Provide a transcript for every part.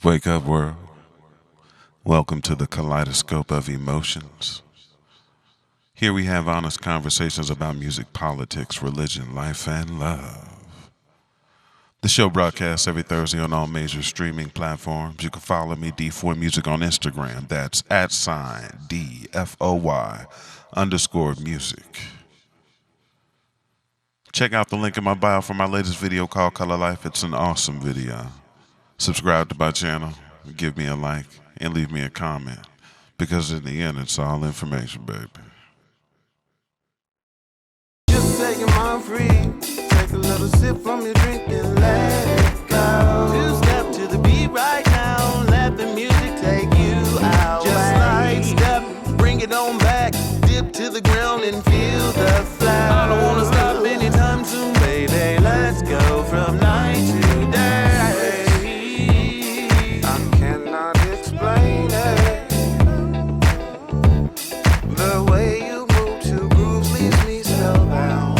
Wake up, world. Welcome to the Kaleidoscope of Emotions. Here we have honest conversations about music, politics, religion, life, and love. The show broadcasts every Thursday on all major streaming platforms. You can follow me, D4 Music, on Instagram. That's @DFOY_music. Check out the link in my bio for my latest video called Color Life. It's an awesome video. Subscribe to my channel, give me a like, and leave me a comment. Because in the end, it's all information, baby. Just taking my free. Take a little sip from your drink and let it go. Two-step to the beat right now. Let the music take you out. Just like step, bring it on back. Dip to the ground and feel the flow. I don't wanna stop anytime soon, baby. Let's go from night to day. I cannot explain it. The way you move to grooves leaves me spellbound.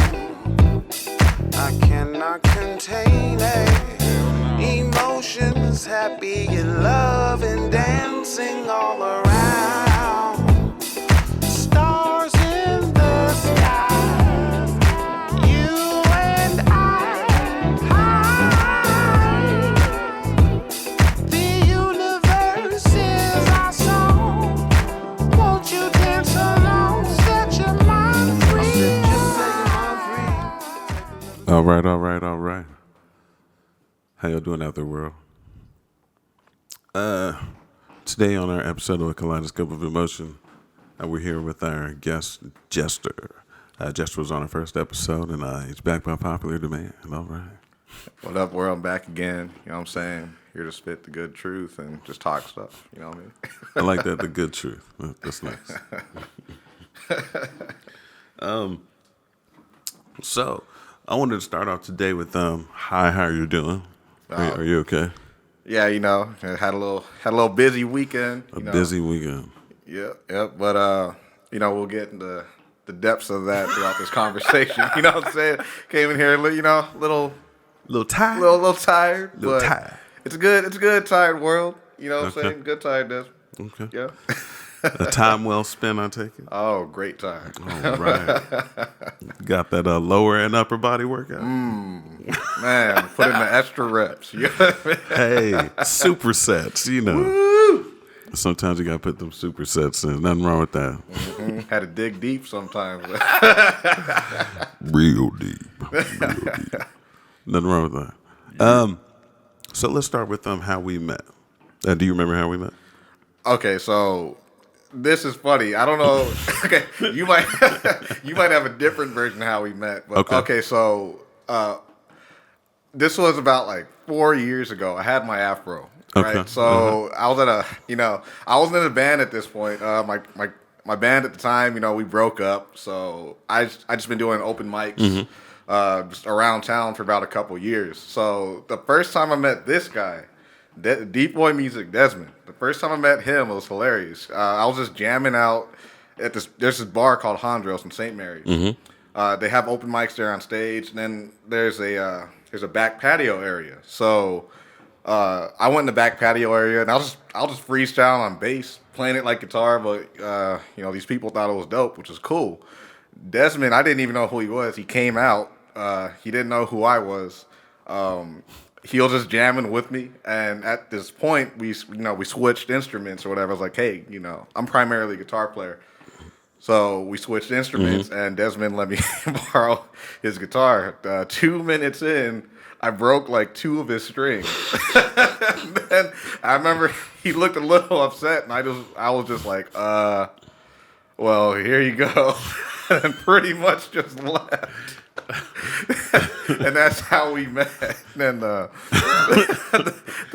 I cannot contain it. Emotions, happy and love and dancing all around. Stars in the sky. You and I. The universe is our song. Won't you dance along? Set your mind free. All right. How y'all doing out there, world? Today on our episode of a Kaleidoscope of Emotion, we're here with our guest, Jesster. Jesster was on our first episode, and he's back by popular demand. All right. What up, world? I'm back again. You know what I'm saying? Here to spit the good truth and just talk stuff. You know what I mean? I like that, the good truth. That's nice. So, I wanted to start off today with, hi, how are you doing? Are you okay? Yeah, you know, I had a little busy weekend. Busy weekend. Yep. But you know, we'll get into the depths of that throughout this conversation. You know what I'm saying? Came in here, you know, little tired. little tired. Little but tired. It's a good tired world. You know what I'm saying? Good tired, Desmond. Okay. Yeah. A time well spent, I take it. Oh, great time. All right. Got that lower and upper body workout? Man, put in the extra reps. You know what I mean? Hey, supersets, you know. Woo! Sometimes you got to put them supersets in. Nothing wrong with that. Had to dig deep sometimes. Real deep. Nothing wrong with that. So let's start with how we met. Do you remember how we met? Okay, so this is funny. I don't know. Okay, you might have a different version of how we met. But okay so this was about like 4 years ago. I had my afro. Right. Okay. So I was I wasn't in a band at this point. My band at the time, you know, we broke up. So I just been doing open mics just around town for about a couple years. So the first time I met this guy, Deep Boy Music Desmond. The first time I met him, it was hilarious. I was just jamming out at there's this bar called Hondros in St. Mary's. They have open mics there on stage, and then there's a back patio area. So I went in the back patio area, and I'll just freestyle on bass, playing it like guitar. But you know, these people thought it was dope, which was cool. Desmond, I didn't even know who he was. He came out. He didn't know who I was. He was just jamming with me, and at this point, we switched instruments or whatever. I was like, hey, you know, I'm primarily a guitar player, so we switched instruments, and Desmond let me borrow his guitar. 2 minutes in, I broke like 2 of his strings. And then I remember he looked a little upset, and I was just like, well, here you go, and pretty much just left. And that's how we met. And the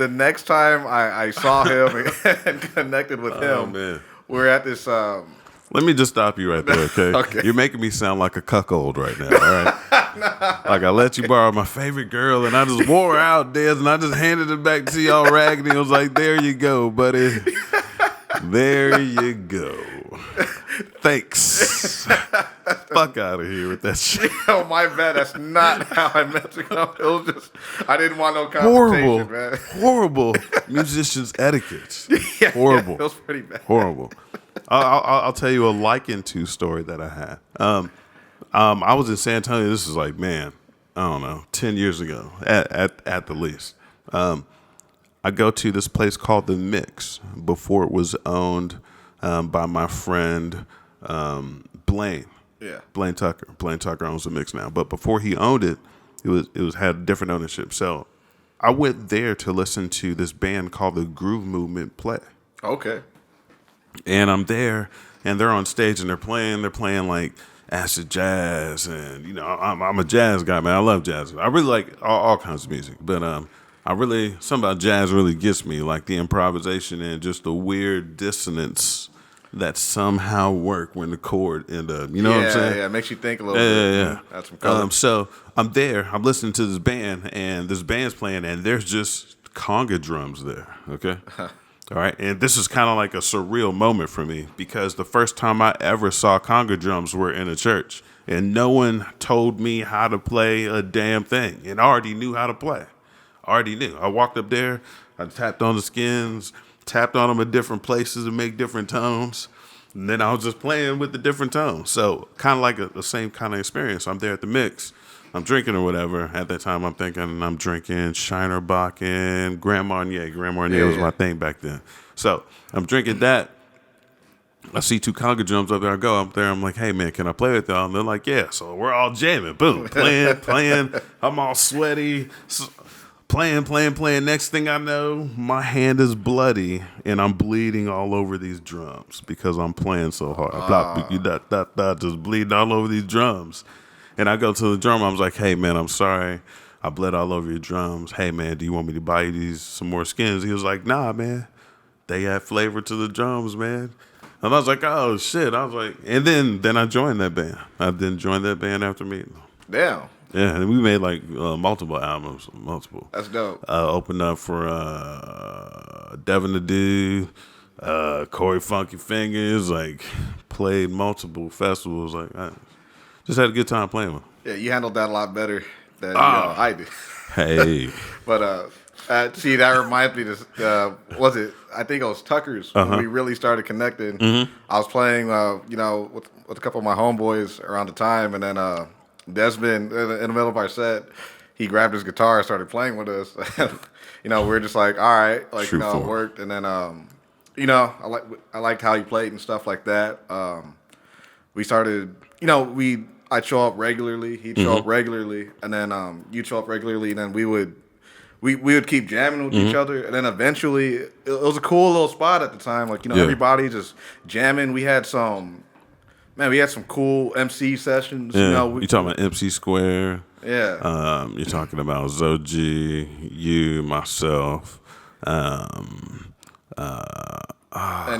next time I saw him and connected with him, man. we're at this. Let me just stop you right there, okay? Okay. You're making me sound like a cuckold right now, all right? Like I let you borrow my favorite girl, and I just wore her out, Des, and I just handed it back to you all raggedy. I was like, there you go, buddy. There you go. Thanks. Fuck out of here with that shit. Yo, my bad. That's not how I meant to come. It was just, I didn't want no confrontation, man. Horrible musicians etiquette. Yeah, Horrible. Yeah, it was pretty bad. Horrible. I'll tell you a liken to story that I had. I was in San Antonio. This is like, man, I don't know, 10 years ago at the least. I go to this place called The Mix before it was owned by my friend Blaine. Yeah. Blaine Tucker. Blaine Tucker owns The Mix now. But before he owned it, it was had different ownership. So I went there to listen to this band called the Groove Movement play. Okay. And I'm there, and they're on stage, and they're playing like acid jazz, and you know, I'm a jazz guy, man. I love jazz. I really like all kinds of music, but something about jazz really gets me, like the improvisation and just the weird dissonance that somehow work when the chord end up. You know what I'm saying? Yeah, it makes you think a little bit. Yeah. That's some color. So I'm there, I'm listening to this band, and this band's playing, and there's just conga drums there. Okay. All right, and this is kind of like a surreal moment for me because the first time I ever saw conga drums were in a church, and no one told me how to play a damn thing, and I already knew how to play. I already knew. I walked up there, I tapped on the skins, tapped on them at different places to make different tones, and then I was just playing with the different tones. So kind of like the same kind of experience. I'm there at the Mix. I'm drinking or whatever. At that time, I'm thinking I'm drinking Shiner Bock and Grand Marnier. Grand Marnier was my thing back then. So I'm drinking that. I see two conga drums up there. I go up there. I'm like, hey, man, can I play with y'all? And they're like, yeah. So we're all jamming. Boom. Playing. I'm all sweaty. Playing. Next thing I know, my hand is bloody, and I'm bleeding all over these drums because I'm playing so hard. Just bleeding all over these drums. And I go to the drummer. I was like, hey, man, I'm sorry. I bled all over your drums. Hey, man, do you want me to buy you some more skins? He was like, nah, man. They add flavor to the drums, man. And I was like, oh, shit. I was like, and then I joined that band. I then joined that band after meeting them. Damn. Yeah, and we made like multiple albums. That's dope. Opened up for Devin the Dude, Corey Funky Fingers, like played multiple festivals. Like I just had a good time playing with them. Yeah, you handled that a lot better than I did. Hey. But see, that reminds me to was it? I think it was Tucker's when we really started connecting. Mm-hmm. I was playing, with a couple of my homeboys around the time, and then Desmond in the middle of our set, he grabbed his guitar and started playing with us. We were just like, all right, like it worked. And then I liked how he played and stuff like that. We started, I'd show up regularly, he'd show up regularly, and then you'd show up regularly, and then we would keep jamming with each other, and then eventually it was a cool little spot at the time. Like everybody just jamming. We had some cool MC sessions. Yeah. You talking about MC Square? Yeah. You're talking about Zoji, you, myself, and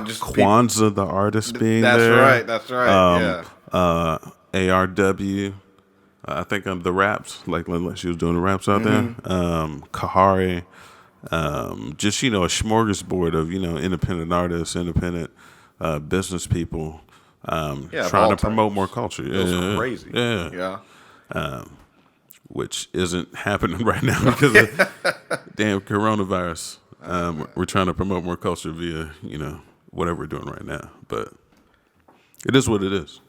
just Kwanzaa, the artist being there. That's right. Yeah. ARW. I think the raps, like she was doing the raps out there. Kahari, just a smorgasbord of independent artists, independent business people, trying to promote more culture. It was crazy. Yeah. Which isn't happening right now because of damn coronavirus. We're trying to promote more culture via whatever we're doing right now, but it is what it is.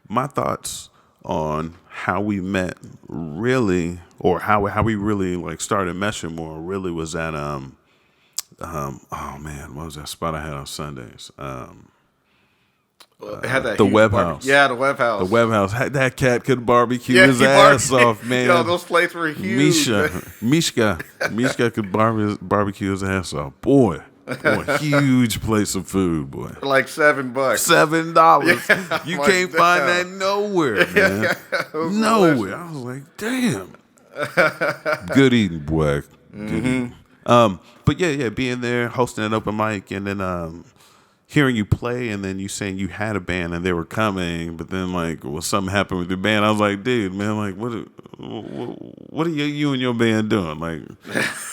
My thoughts on how we met really, or how we really like started meshing more really was at oh man, what was that spot I had on Sundays? It had that the Web House. Yeah, the Web House. The Web House. That cat could barbecue his ass off, man. Those plates were huge. Mishka could barbecue his ass off. Boy, huge place of food, boy. Like $7. $7. Yeah, you can't find that nowhere, man. Nowhere. I was like, damn. Good eating, boy. Good eating. But yeah, being there, hosting an open mic, and then hearing you play, and then you saying you had a band and they were coming, but then something happened with your band. I was like, dude, man, like what are you and your band doing? Like,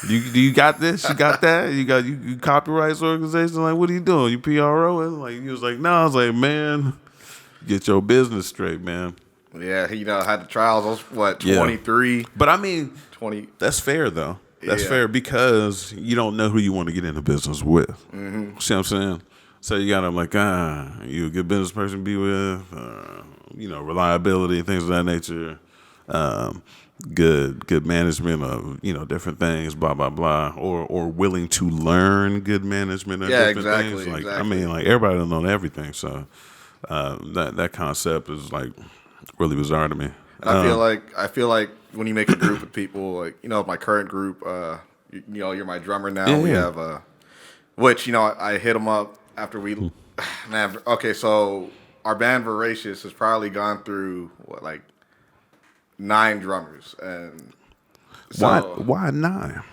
do you got this? You got that? You copyrights organization? Like, what are you doing? You PRO? And he was like, no. I was like, man, Get your business straight, man. Yeah, I had the trials. I was, what, Yeah. 23? But I mean, 20. that's fair, though. That's Yeah. fair because you don't know who you want to get into business with. Mm-hmm. See what I'm saying? So you got to like, you a good business person to be with, reliability, things of that nature, good management of, different things, blah, blah, blah, or willing to learn good management of different things. Like, exactly. I mean, like everybody don't know everything. So that concept is like really bizarre to me. And I feel like when you make a group with people, like, my current group, you're my drummer now. Yeah, we yeah. have, which, I hit him up after we, man, okay, so our band Voracious has probably gone through, 9 drummers. And so, Why 9?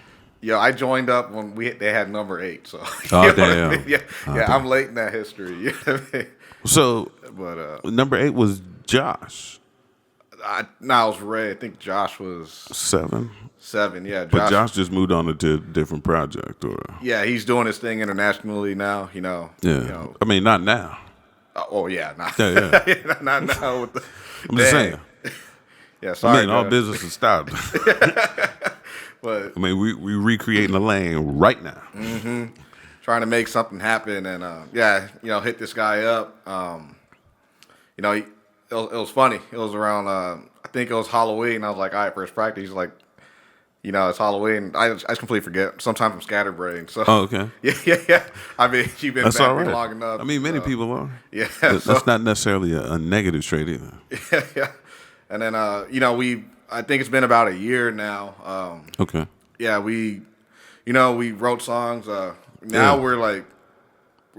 yeah, I joined up when they had number 8. So, Oh, you know what I damn. mean? Yeah, Oh, yeah, damn. I'm late in that history. You know what I mean? So But, number 8 was Josh. now it was Ray. I think Josh was 7. 7. Yeah, But Josh just moved on to a different project, or yeah, he's doing his thing internationally now. yeah. I mean, not now. Oh yeah, not, Yeah. not now. With the, I'm just saying. Yeah, sorry. I mean, all Doug. business is stopped. But I mean, we recreating the lane right now. trying to make something happen, and hit this guy up. It was funny. It was around. I think it was Halloween. I was like, all right, first practice. He's like, it's Halloween. I just completely forget. Sometimes I'm scatterbrained. So Oh, okay. yeah. I mean, you've been That's back all right. long enough. I mean, many so, people are. Yeah, That's not necessarily a negative trait either. yeah. And then I think it's been about a year now. Okay. Yeah, we wrote songs. Now we're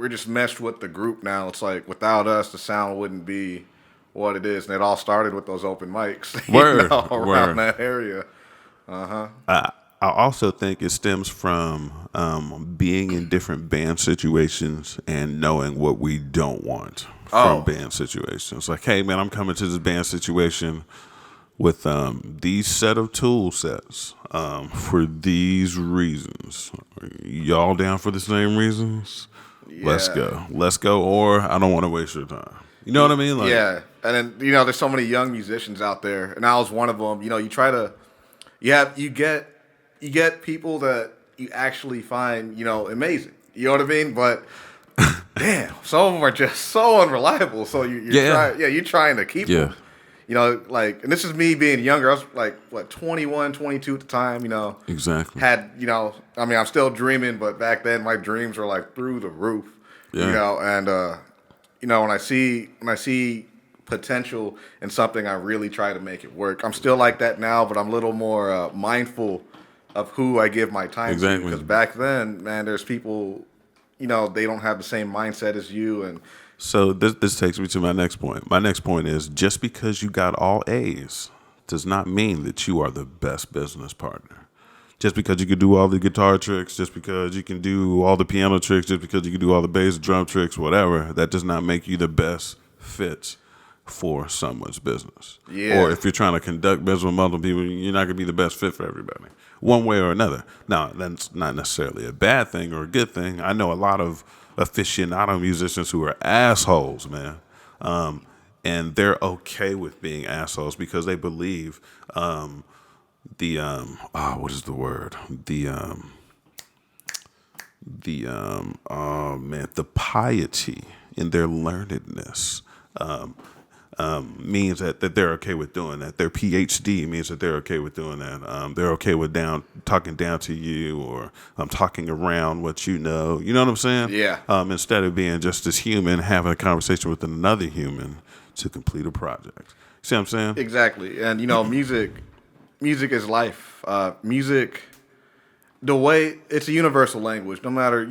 just meshed with the group now. It's like without us, the sound wouldn't be what it is. And it all started with those open mics around that area. I also think it stems from being in different band situations and knowing what we don't want from band situations. Like, hey, man, I'm coming to this band situation with these set of tool sets for these reasons. Y'all down for the same reasons? Yeah. Let's go, or I don't want to waste your time. You know what I mean? Like, yeah, and then there's so many young musicians out there, and I was one of them. You get people that you actually find amazing. You know what I mean? But damn, some of them are just so unreliable. So you're trying to keep them. And this is me being younger. I was like, 21, 22 at the time, exactly. I'm still dreaming, but back then my dreams were like through the roof, and when I see potential in something, I really try to make it work. I'm still like that now, but I'm a little more mindful of who I give my time to. Because back then, man, there's people, they don't have the same mindset as you, and so this takes me to my next point. My next point is just because you got all A's does not mean that you are the best business partner. Just because you can do all the guitar tricks, just because you can do all the piano tricks, just because you can do all the bass drum tricks, whatever, that does not make you the best fit for someone's business. Yeah. Or if you're trying to conduct business with multiple people, you're not going to be the best fit for everybody, one way or another. Now, that's not necessarily a bad thing or a good thing. I know a lot of aficionado musicians who are assholes, man. And they're okay with being assholes because they believe what is the word? The piety in their learnedness means that they're okay with doing that. Their PhD means that they're okay with doing that. They're okay with talking down to you or talking around what you know. You know what I'm saying? Yeah. Instead of being just this human having a conversation with another human to complete a project. See what I'm saying? Exactly. And music is life. Music, the way it's a universal language. No matter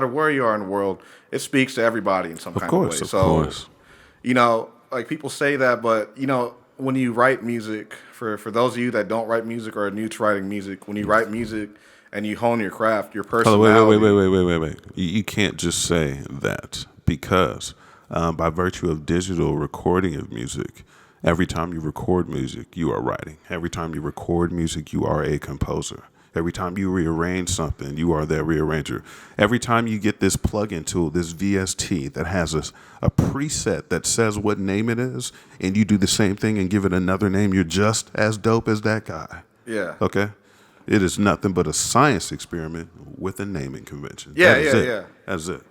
where you are in the world, it speaks to everybody in some kind of way. Of course. Like people say that, but when you write music, for those of you that don't write music or are new to writing music, when you write music and you hone your craft, your personality. Wait. You can't just say that because by virtue of digital recording of music, every time you record music, you are writing. Every time you record music, you are a composer. Every time you rearrange something, you are that rearranger. Every time you get this plug-in tool, this VST that has a preset that says what name it is, and you do the same thing and give it another name, you're just as dope as that guy. Yeah. Okay? It is nothing but a science experiment with a naming convention. Yeah, That is yeah, it. yeah. That's it.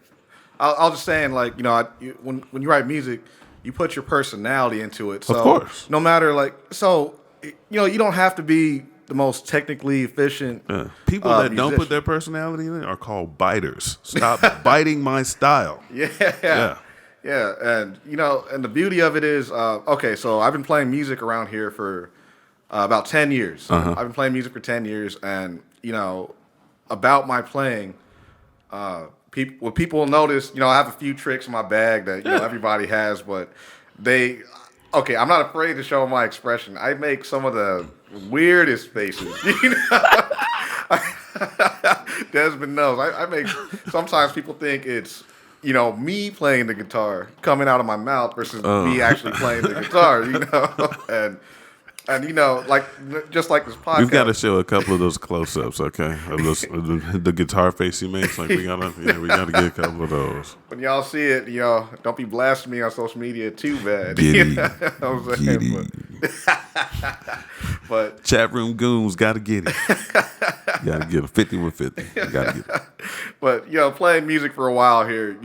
I was just saying, like, when you write music, you put your personality into it. So Of course. no matter you don't have to be the most technically efficient. People that don't musician. put their personality in it are called biters. Stop biting my style. Yeah. And and the beauty of it is, okay, so I've been playing music around here for about 10 years. I've been playing music for 10 years, and about my playing, people notice, I have a few tricks in my bag that everybody has, but I'm not afraid to show my expression. I make some of the weirdest faces. Desmond knows. I make. Sometimes people think it's me playing the guitar coming out of my mouth versus me actually playing the guitar. And just like this podcast, We've got to show a couple of those close-ups, okay? Of the guitar face he makes. Like we gotta get a couple of those. when y'all see it, don't be blasting me on social media too bad. Giddy, What I'm saying? But chat room goons gotta get it. You gotta get a 50 with 50. You gotta get it. But playing music for a while here,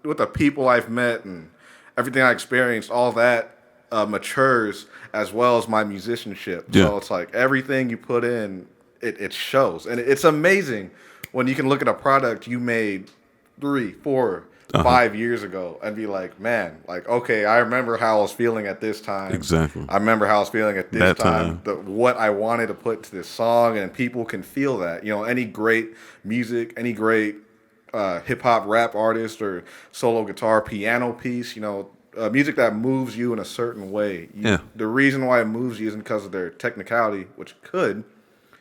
with the people I've met and everything I experienced, all that matures as well as my musicianship. Yeah. So it's like everything you put in, it shows, and it's amazing when you can look at a product you made 3, 4, 5 years ago and be like, man, like, okay, I remember how I was feeling at this time. Exactly. I remember how I was feeling at this That time. time. What I wanted to put to this song, and people can feel that. Any great music, any great hip hop rap artist or solo guitar piano piece, music that moves you in a certain way. The reason why it moves you isn't because of their technicality, which could.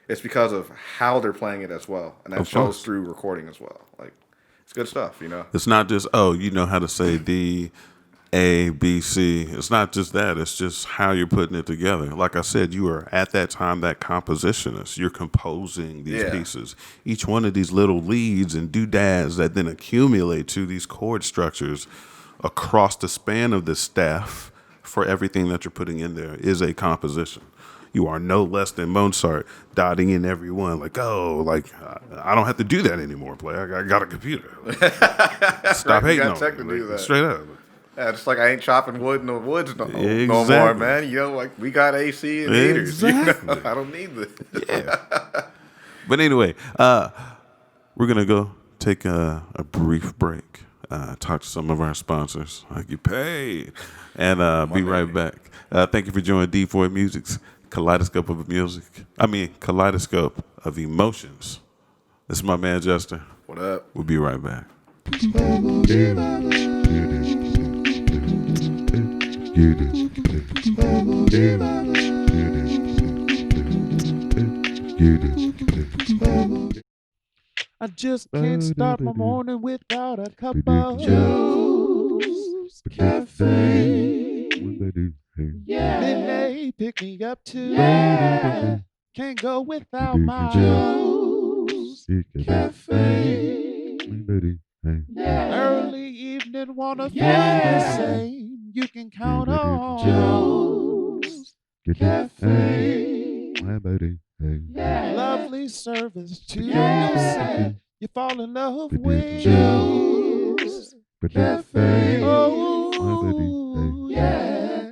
It's because of how they're playing it as well, and that shows through recording as well. Like, it's good stuff, It's not just you know how to say D, A, B, C. It's not just that. It's just how you're putting it together. Like I said, you are at that time that compositionist. You're composing these pieces. Each one of these little leads and doodads that then accumulate to these chord structures across the span of the staff for everything that you're putting in there is a composition. You are no less than Mozart, dotting in every one. Like, I don't have to do that anymore, player. I got a computer. Stop hating on tech me. to do that. Straight up. Yeah, just like I ain't chopping wood in the woods no more, Exactly. man. Like, we got AC and heaters. Exactly. I don't need this. Yeah. But anyway, we're going to go take a brief break. Talk to some of our sponsors. I get paid. And be right back. Thank you for joining D4 Music's Kaleidoscope of Emotions. This is my man Jester. What up? We'll be right back. I just can't start my morning without a cup of juice, caffeine. Yeah, midday pick me up too. Yeah, can't go without my juice, caffeine. Yeah, early evening wanna feel the same. You can count on juice, caffeine. Yeah, lovely service too. You say you fall in love with juice, caffeine. Oh, yeah.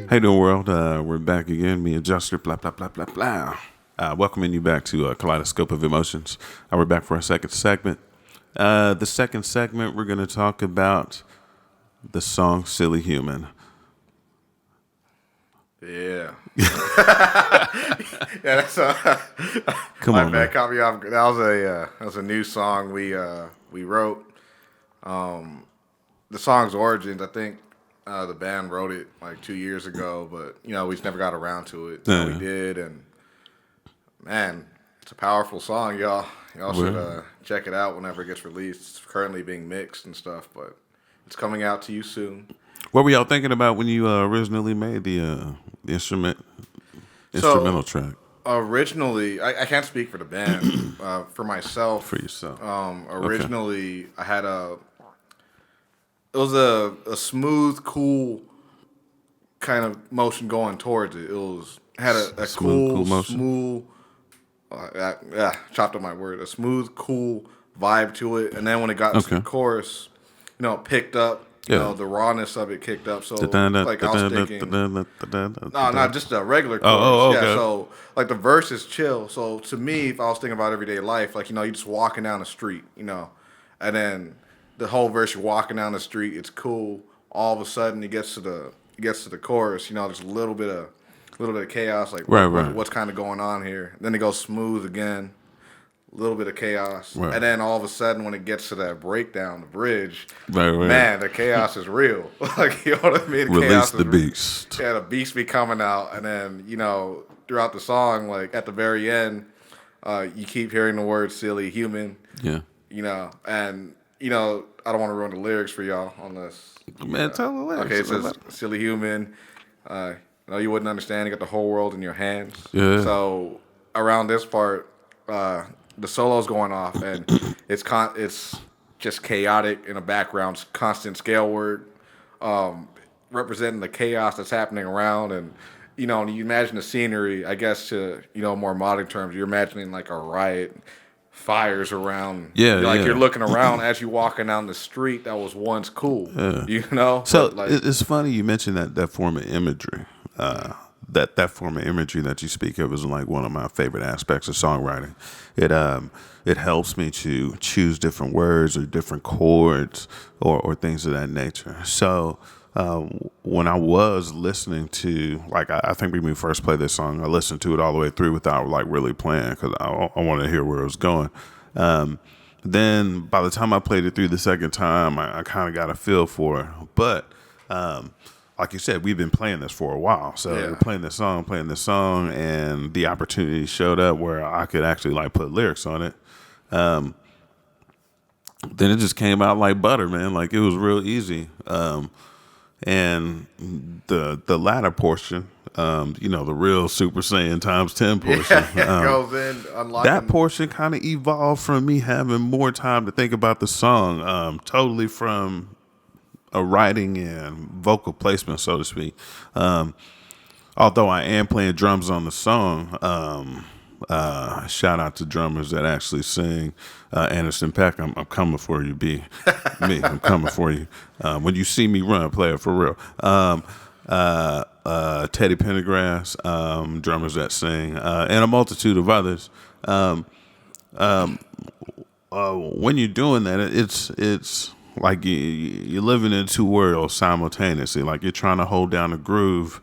How you doing, world? We're back again. Me and Jester, blah, blah, blah, blah, blah. Welcoming you back to Kaleidoscope of Emotions. We're back for our second segment. The second segment, we're going to talk about the song Silly Human. Yeah. Yeah, that's Come on, man. caught me off. That was a new song we wrote. The song's origins, I think the band wrote it like 2 years ago, but we just never got around to it. So we did, and man, it's a powerful song, y'all. Y'all should check it out whenever it gets released. It's currently being mixed and stuff, but it's coming out to you soon. What were y'all thinking about when you originally made the instrumental track? Originally, I can't speak for the band. For myself, For yourself. Originally, I had it was a smooth, cool kind of motion going towards it. Had a cool motion. smooth, chopped up my word, a smooth, cool vibe to it. And then when it got to the chorus, it picked up. The rawness of it kicked up. So like I was thinking, no, not just a regular chorus. Okay. Yeah, so like the verse is chill. So to me, if I was thinking about everyday life, like you just walking down the street, and then the whole verse you're walking down the street, it's cool. All of a sudden, it gets to the chorus. There's a little bit of chaos, like what's kind of going on here. Then it goes smooth again. A little bit of chaos, and then all of a sudden, when it gets to that breakdown, the bridge, man, the chaos is real. Like, you know what I mean? Release the beast. Yeah, the beast be coming out, and then throughout the song, like at the very end, you keep hearing the word "silly human." Yeah. And I don't want to ruin the lyrics for y'all on this. Man, tell the lyrics. Okay, it says "silly human." You wouldn't understand. You got the whole world in your hands. Yeah. So around this part, the solo's going off, and it's just chaotic in the background, constant scale word, representing the chaos that's happening around. And when you imagine the scenery, I guess to more modern terms, you're imagining like a riot, fires around. You're looking around as you walking down the street that was once cool. Yeah. So it's funny you mentioned that form of imagery. That form of imagery that you speak of is like one of my favorite aspects of songwriting. It helps me to choose different words or different chords or things of that nature. So when I was listening to, like, I think when we first played this song, I listened to it all the way through without like really playing because I wanted to hear where it was going. Then by the time I played it through the second time, I kind of got a feel for it. But like you said, we've been playing this for a while. So we're playing this song, and the opportunity showed up where I could actually like put lyrics on it. Then it just came out like butter, man. Like it was real easy. And the latter portion, the real Super Saiyan times 10 portion, goes in unlocking. That portion kind of evolved from me having more time to think about the song, totally from a writing and vocal placement, so to speak. Although I am playing drums on the song, shout out to drummers that actually sing. Anderson Peck, I'm coming for you, B. Me, I'm coming for you. When you see me run, play it for real. Teddy Pendergrass, drummers that sing, and a multitude of others. When you're doing that, it's like you're living in two worlds simultaneously. Like you're trying to hold down a groove,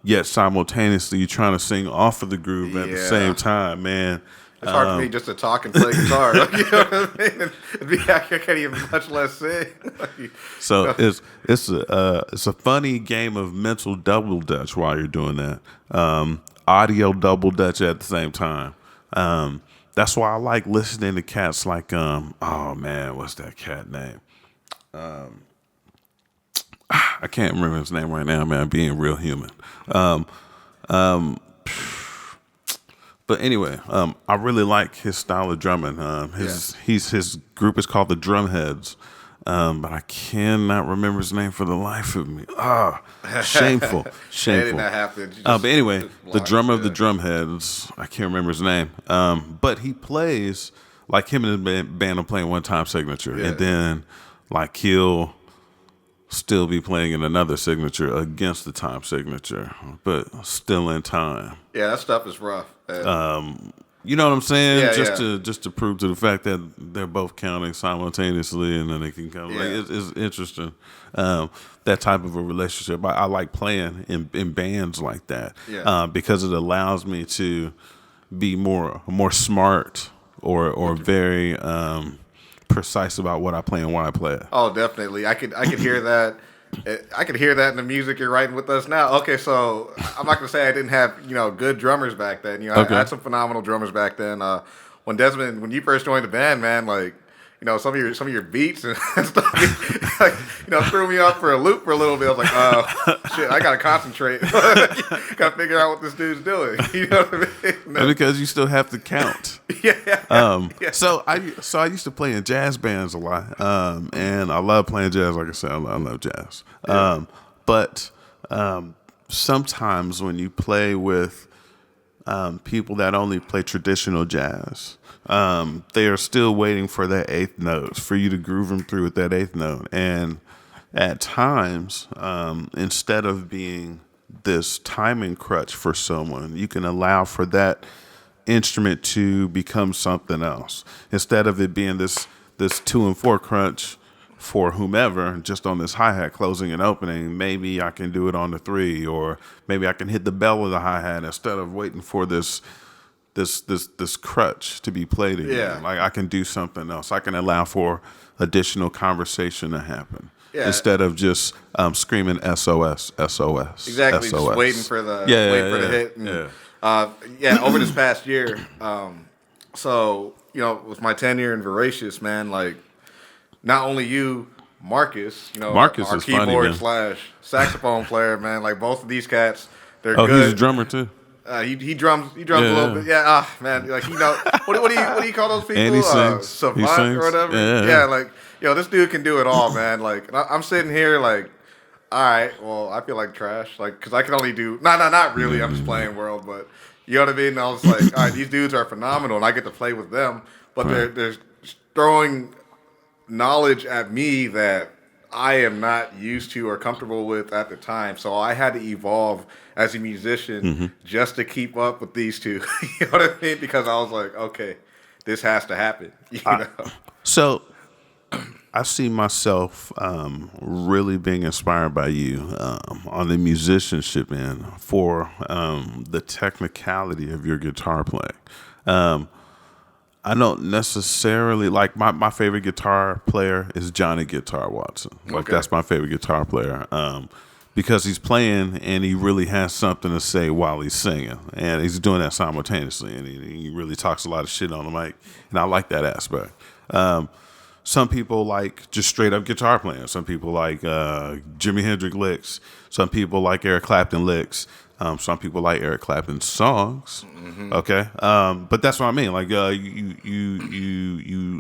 yet simultaneously you're trying to sing off of the groove at the same time, man. It's hard for me just to talk and play guitar. Like, you know what I mean? I can't even much less sing. So it's a funny game of mental double dutch while you're doing that. Audio double dutch at the same time. That's why I like listening to cats like oh man, what's that cat name? I can't remember his name right now, man. Being real human. But anyway, I really like his style of drumming. His group is called the Drumheads, but I cannot remember his name for the life of me. Shameful. That did not happen. But anyway, the drummer of the Drumheads, I can't remember his name, but he plays like him and his band are playing one time signature, and then like he'll still be playing in another signature against the time signature, but still in time. Yeah, that stuff is rough. You know what I'm saying? Just to prove to the fact that they're both counting simultaneously, and then they can come. Like it's interesting. That type of a relationship. I like playing in bands like that because it allows me to be more smart or very precise about what I play and why I play it. Oh, definitely. I could hear that. I could hear that in the music you're writing with us now. Okay, so I'm not gonna say I didn't have good drummers back then. I had some phenomenal drummers back then. when you first joined the band, man, like, you know, some of your beats and stuff, like, you know, threw me off for a loop for a little bit. I was like, oh shit, I gotta concentrate. Gotta figure out what this dude's doing. You know what I mean? Because you still have to count. Yeah. So I used to play in jazz bands a lot, and I love playing jazz. Like I said, I love jazz. But sometimes when you play with people that only play traditional jazz, they are still waiting for that eighth note, for you to groove them through with that eighth note. And at times, instead of being this timing crutch for someone, you can allow for that instrument to become something else. Instead of it being this 2 and 4 crunch for whomever, just on this hi-hat closing and opening, maybe I can do it on the 3, or maybe I can hit the bell of the hi-hat instead of waiting for this crutch to be played again. Yeah. Like, I can do something else. I can allow for additional conversation to happen. Yeah. Instead of just screaming SOS, SOS. Exactly, SOS. just waiting for the hit. And, over this past year, so, you know, with my tenure in Voracious, man, like, not only you, Marcus, you know, Marcus our is keyboard funny, / saxophone player, man, like, both of these cats, they're good. good. He's a drummer too. He drums a little bit. Yeah, man, like, you know, what do you call those people? And he sings. Savant or whatever. Yeah, like, yo, this dude can do it all, man. Like, I'm sitting here like, all right, well, I feel like trash, like, because I can only do not really. I'm just playing world, but you know what I mean. And I was like, all right, these dudes are phenomenal, and I get to play with them, but they're throwing knowledge at me that I am not used to or comfortable with at the time. So I had to evolve as a musician just to keep up with these two. You know what I mean? Because I was like, okay, this has to happen. You know? So I see myself really being inspired by you on the musicianship end for the technicality of your guitar playing. I don't necessarily like my favorite guitar player is Johnny Guitar Watson. Like, that's my favorite guitar player because he's playing and he really has something to say while he's singing, and he's doing that simultaneously, and he really talks a lot of shit on the mic, and I like that aspect. Some people like just straight up guitar playing. Some people like Jimi Hendrix licks. Some people like Eric Clapton licks. Some people like Eric Clapton's songs. Okay, but that's what I mean. Like, you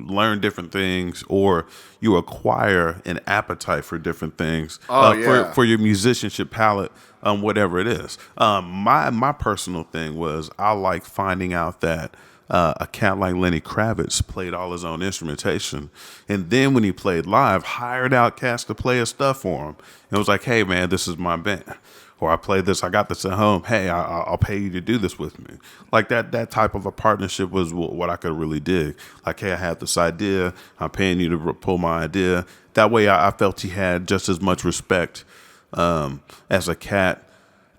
learn different things, or you acquire an appetite for different things for your musicianship palette, whatever it is. My personal thing was I like finding out that a cat like Lenny Kravitz played all his own instrumentation, and then when he played live, hired out cats to play his stuff for him. And it was like, hey man, this is my band. Or I played this, I got this at home. Hey, I'll pay you to do this with me. Like that type of a partnership was what I could really dig. Like, hey, I have this idea. I'm paying you to pull my idea. That way I felt he had just as much respect as a cat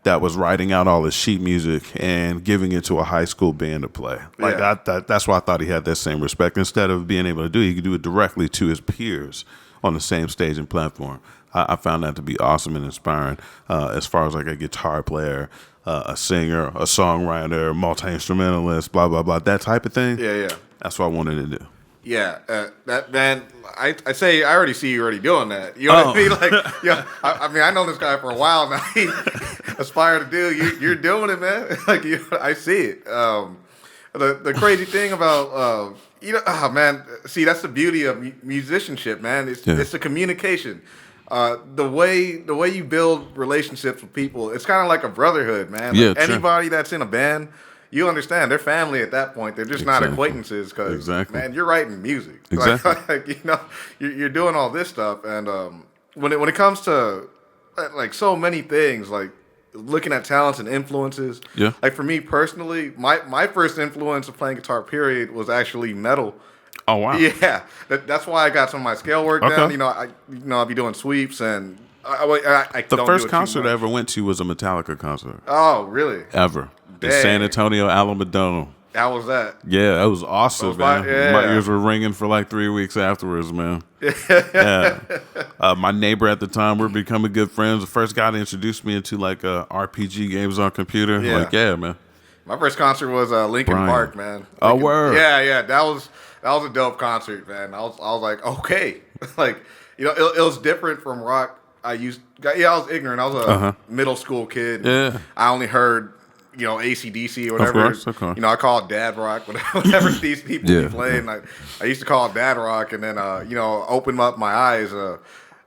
that was writing out all his sheet music and giving it to a high school band to play. Like, that's why I thought he had that same respect. Instead of being able to do it, he could do it directly to his peers on the same stage and platform. I found that to be awesome and inspiring as far as like a guitar player, a singer, a songwriter, multi-instrumentalist, blah, blah, blah, that type of thing. Yeah. That's what I wanted to do. Yeah, that man, I say I already see you already doing that. You know what I mean? Like, yeah, I mean, I know this guy for a while now. He aspired to do. You're doing it, man. Like, I see it. The crazy thing about man, see, that's the beauty of musicianship, man. It's the communication. The way you build relationships with people, it's kind of like a brotherhood, man. Like, anybody that's in a band, you understand they're family at that point. They're just not acquaintances because, man, you're writing music. Like, you know, you're doing all this stuff, and when it comes to like so many things, like looking at talents and influences. Yeah. Like, for me personally, my first influence of playing guitar, period, was actually metal. Oh wow! Yeah, that's why I got some of my scale work down. You know, I'll be doing sweeps, and I the first concert I ever went to was a Metallica concert. Oh, really? Ever in San Antonio, Alamodome. How was that? Yeah, that was awesome, man. My ears were ringing for like 3 weeks afterwards, man. Yeah. My neighbor at the time, we were becoming good friends. The first guy to introduce me into like RPG games on computer. Yeah. Like, yeah, man. My first concert was Linkin Brian. Park, man. Oh, word. Yeah. That was a dope concert, man. I was like, okay, like it was different from rock. I was ignorant. I was a middle school kid. Yeah. I only heard AC/DC or whatever. Of course. I call it dad rock, whatever these people be playing. I used to call it dad rock, and then opened up my eyes.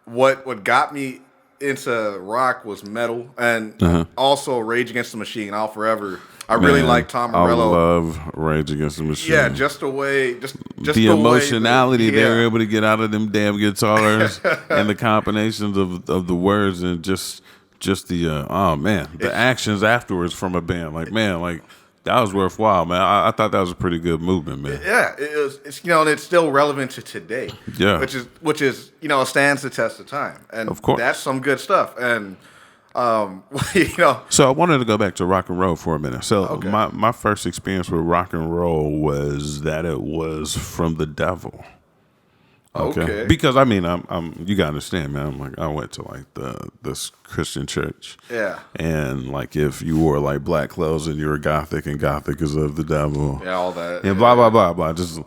What got me into rock was metal, and also Rage Against the Machine. I'll forever. I really like Tom Morello. I love Rage Against the Machine. Yeah, just the way, just the emotionality they were able to get out of them damn guitars and the combinations of the words and just the the actions afterwards from a band. Like that was worthwhile, man. I thought that was a pretty good movement, man. Yeah, it's and it's still relevant to today. Yeah, which is stands the test of time, and of course that's some good stuff. And So I wanted to go back to rock and roll for a minute. So my first experience with rock and roll was that it was from the devil. Okay. Because I'm you gotta understand, man. I went to this Christian church. Yeah. And if you wore black clothes and you were gothic and gothic is of the devil. Yeah, all that. And blah blah blah blah. Just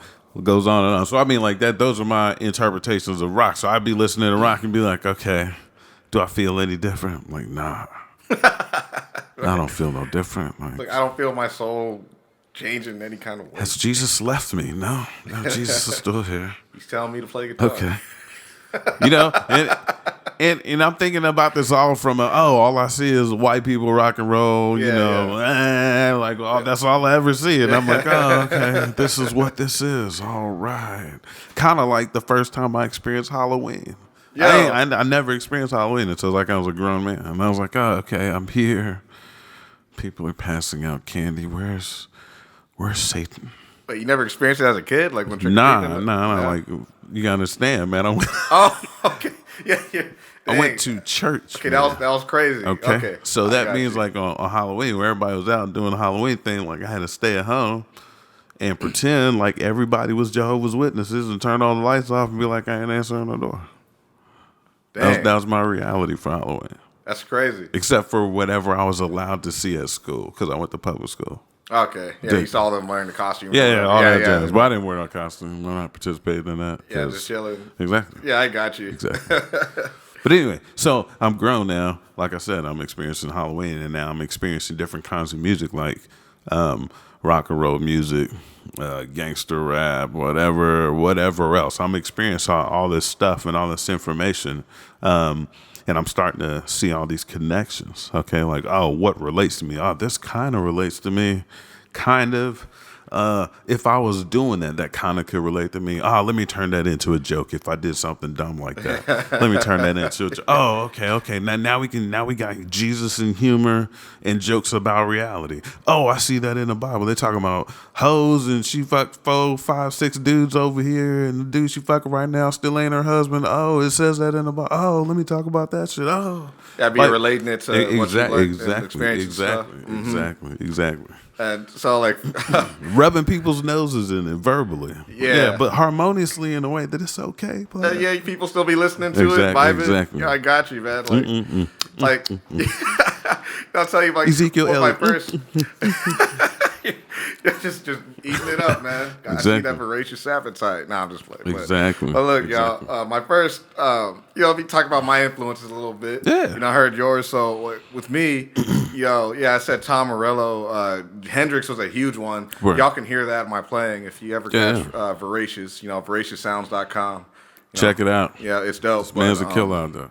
goes on and on. So that those are my interpretations of rock. So I'd be listening to rock and be like, okay, do I feel any different? I'm like, nah. I don't feel no different. I don't feel my soul changing any kind of way. Has Jesus left me? No, Jesus is still here. He's telling me to play guitar. Okay. And I'm thinking about this all from all I see is white people rock and roll, that's all I ever see. And I'm like, oh, okay, this is what this is. All right. Kind of like the first time I experienced Halloween. Yeah. I never experienced Halloween until I was a grown man. And I was like, oh, okay, I'm here. People are passing out candy. Where's Satan? But you never experienced it as a kid? Like when Nah. You gotta understand, man. Oh, okay. Yeah. I went to church. Okay, that was crazy. Okay. So that means on Halloween, where everybody was out doing the Halloween thing, I had to stay at home and pretend like everybody was Jehovah's Witnesses and turn all the lights off and be like, I ain't answering the door. That was my reality for Halloween. That's crazy. Except for whatever I was allowed to see at school, because I went to public school. Okay. Yeah, you saw them wearing the costume. Yeah, all that jazz. But I didn't wear no costume. I'm not participating in that. Yeah, just chilling. Exactly. Yeah, I got you. Exactly. But anyway, so I'm grown now. Like I said, I'm experiencing Halloween, and now I'm experiencing different kinds of music, like rock and roll music, gangster rap, whatever else. I'm experiencing all this stuff and all this information. And I'm starting to see all these connections, okay? What relates to me? Oh, this kind of relates to me, kind of. If I was doing that kind of could relate to me. Oh, let me turn that into a joke if I did something dumb like that. Let me turn that into a joke. Oh, okay. Now we got Jesus and humor and jokes about reality. Oh, I see that in the Bible. They're talking about hoes and she fucked 4, 5, 6 dudes over here, and the dude she fucking right now still ain't her husband. Oh, it says that in the Bible. Oh, let me talk about that shit. Oh. Yeah, relating it to what you learned and experiences. Exactly. And so rubbing people's noses in it verbally. Yeah. But harmoniously in a way that it's okay. Yeah, people still be listening to it, vibing. Exactly. Yeah, I got you, man. I'll tell you, Ezekiel Elliott. My first, just eating it up, man. I see that voracious appetite. Nah, I'm just playing. Exactly. But look, y'all, my first, we talk about my influences a little bit. Yeah. I heard yours. So with me, I said Tom Morello. Hendrix was a huge one. Word. Y'all can hear that in my playing if you ever catch Voracious, voraciousounds.com. Check it out. Yeah, it's dope. This man's a killer out there.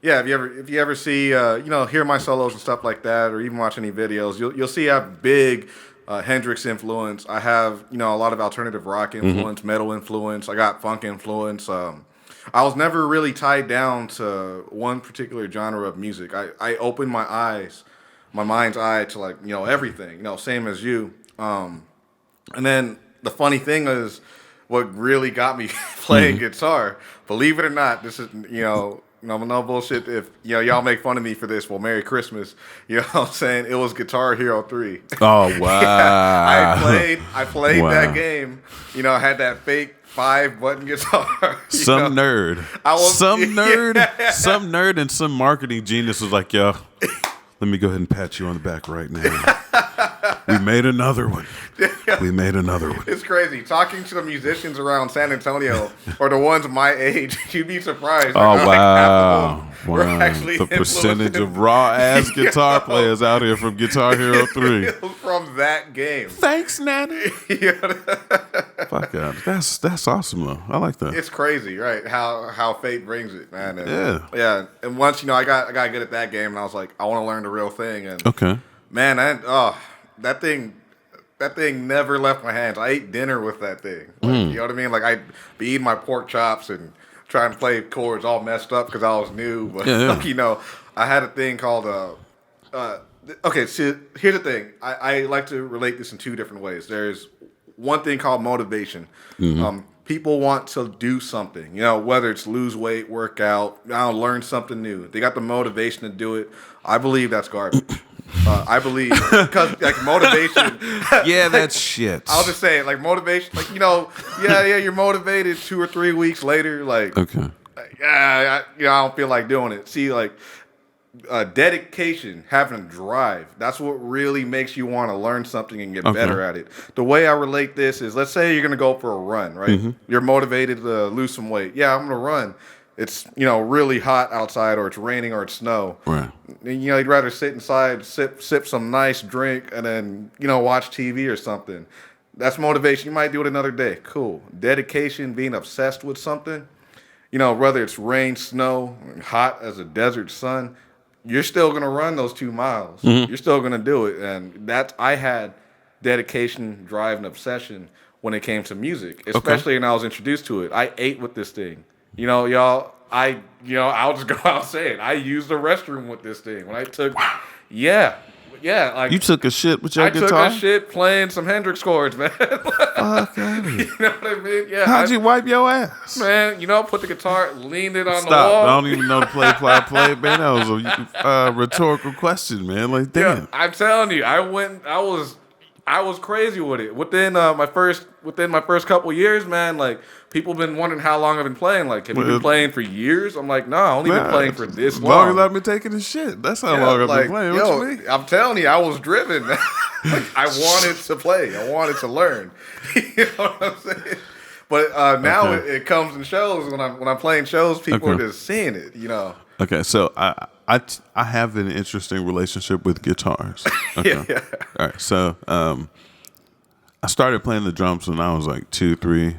Yeah, if you ever see, hear my solos and stuff like that, or even watch any videos, you'll see I have big Hendrix influence. I have, a lot of alternative rock influence, metal influence. I got funk influence. I was never really tied down to one particular genre of music. I opened my mind's eye to everything, same as you. And then the funny thing is what really got me playing guitar, believe it or not, this is, no bullshit. If y'all make fun of me for this, well, Merry Christmas. You know what I'm saying? It was Guitar Hero 3. Oh wow! Yeah, I played that game. I had that fake 5-button guitar. Some nerd and some marketing genius was like, yo, let me go ahead and pat you on the back right now. We made another one. We made another one. It's crazy. Talking to the musicians around San Antonio or the ones my age, you'd be surprised. Oh, like, wow. half of them were actually The percentage of raw-ass guitar players out here from Guitar Hero 3. From that game. Thanks, Nanny. Fuck yeah. That's awesome, though. I like that. It's crazy, right? How fate brings it, man. And, Yeah. And once, I got good at that game, and I was like, I want to learn the real thing. And Okay. man, that thing never left my hands. I ate dinner with that thing. Like, you know what I mean? Like, I'd be eating my pork chops and trying to play chords all messed up because I was new. But, I had a thing called, okay, so here's the thing. I like to relate this in two different ways. There's one thing called motivation. People want to do something, whether it's lose weight, work out, learn something new. They got the motivation to do it. I believe that's garbage. I believe because like motivation. Yeah, that's shit. I'll just say it, like motivation. Like you're motivated 2 or 3 weeks later. Like Okay. I don't feel like doing it. See, like dedication, having a drive. That's what really makes you want to learn something and get better at it. The way I relate this is, let's say you're gonna go for a run, right? You're motivated to lose some weight. Yeah, I'm gonna run. It's really hot outside, or it's raining, or it's snow. Right. And, you'd rather sit inside, sip some nice drink, and then watch TV or something. That's motivation. You might do it another day. Cool. Dedication, being obsessed with something. Whether it's rain, snow, hot as a desert sun, you're still gonna run those 2 miles. You're still gonna do it, and I had dedication, drive, and obsession when it came to music, especially when I was introduced to it. I ate with this thing. Y'all, I'll just go out and say it. I used the restroom with this thing. When I took, like You took a shit with your guitar? I took a shit playing some Hendrix chords, man. Okay. You know what I mean? Yeah. How'd you wipe your ass? Man, put the guitar, leaned it on the Stop. wall. I don't even know the play, man. That was a rhetorical question, man. Like, damn. Yeah, I'm telling you, I was crazy with it. Within my first couple years, man, like people been wondering how long I've been playing. Like, have you been playing for years? I'm like, no, I only been playing for this long. As long as I've been taking the shit. That's how long I've been playing. What you mean? I'm telling you, I was driven. Like, I wanted to play. I wanted to learn. You know what I'm saying? But now it comes in shows. When I'm playing shows, people are just seeing it. Okay, so I have an interesting relationship with guitars. Okay. Yeah. All right, so I started playing the drums when I was like 2, 3.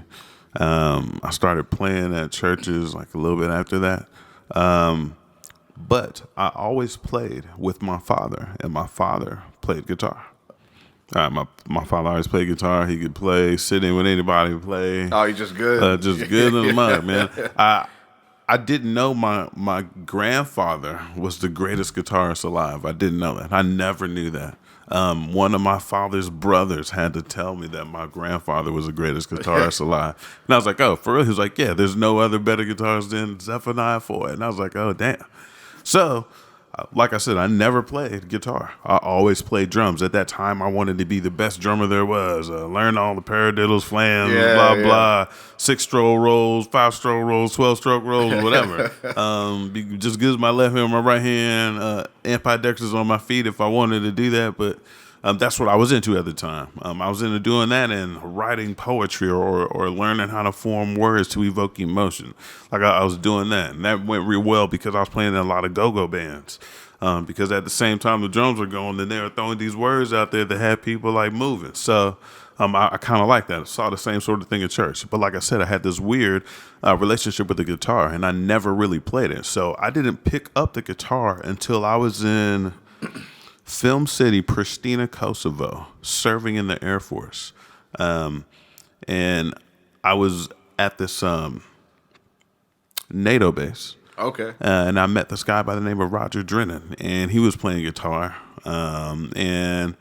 I started playing at churches like a little bit after that. But I always played with my father, and my father played guitar. All right, my father always played guitar. He could play, sit in with anybody, play. Oh, he's just good. Just good in the mud, man. I didn't know my grandfather was the greatest guitarist alive. I didn't know that. I never knew that. One of my father's brothers had to tell me that my grandfather was the greatest guitarist alive. And I was like, oh, for real? He was like, yeah, there's no other better guitarist than Zephaniah Foy. And I was like, oh, damn. So, like I said, I never played guitar. I always played drums. At that time, I wanted to be the best drummer there was. Learn all the paradiddles, flams, blah. 6-stroke rolls, 5-stroke rolls, 12-stroke rolls, whatever. Be just good as my left hand, my right hand, ambidextrous on my feet if I wanted to do that. But that's what I was into at the time. I was into doing that and writing poetry or learning how to form words to evoke emotion. Like I was doing that. And that went real well because I was playing in a lot of go-go bands. Because at the same time the drums were going, and they were throwing these words out there that had people like moving. So I kind of like that. I saw the same sort of thing at church. But like I said, I had this weird relationship with the guitar, and I never really played it. So I didn't pick up the guitar until I was in Film City, Pristina, Kosovo, serving in the Air Force. And I was at this NATO base. Okay. And I met this guy by the name of Roger Drennan, and he was playing guitar. And